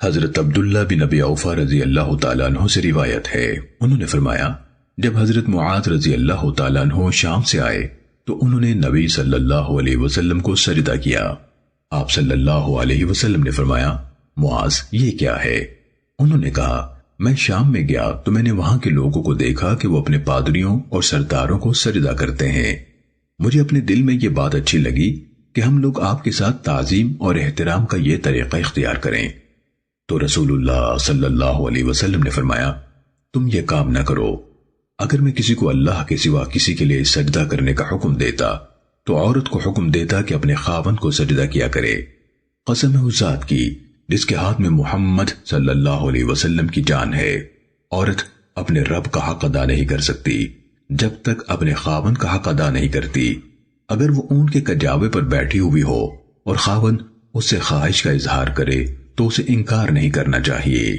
حضرت عبداللہ بن ابی اوفا رضی اللہ تعالیٰ عنہ سے روایت ہے، انہوں نے فرمایا جب حضرت معاذ رضی اللہ تعالیٰ عنہ شام سے آئے تو انہوں نے نبی صلی اللہ علیہ وسلم کو سجدہ کیا۔ آپ صلی اللہ علیہ وسلم نے فرمایا معاذ یہ کیا ہے؟ انہوں نے کہا میں شام میں گیا تو میں نے وہاں کے لوگوں کو دیکھا کہ وہ اپنے پادریوں اور سرداروں کو سجدہ کرتے ہیں۔ مجھے اپنے دل میں یہ بات اچھی لگی کہ ہم لوگ آپ کے ساتھ تعظیم اور احترام کا یہ طریقہ اختیار کریں، تو رسول اللہ صلی اللہ علیہ وسلم نے فرمایا تم یہ کام نہ کرو۔ اگر میں کسی کو اللہ کے سوا کسی کے لیے سجدہ کرنے کا حکم دیتا تو عورت کو حکم دیتا کہ اپنے خاوند کو سجدہ کیا کرے۔ قسم ہے اس ذات کی جس کے ہاتھ میں محمد صلی اللہ علیہ وسلم کی جان ہے، عورت اپنے رب کا حق ادا نہیں کر سکتی جب تک اپنے خاوند کا حق ادا نہیں کرتی۔ اگر وہ اونٹ کے کجاوے پر بیٹھی ہوئی ہو اور خاوند اس سے خواہش کا اظہار کرے تو اسے انکار نہیں کرنا چاہیے۔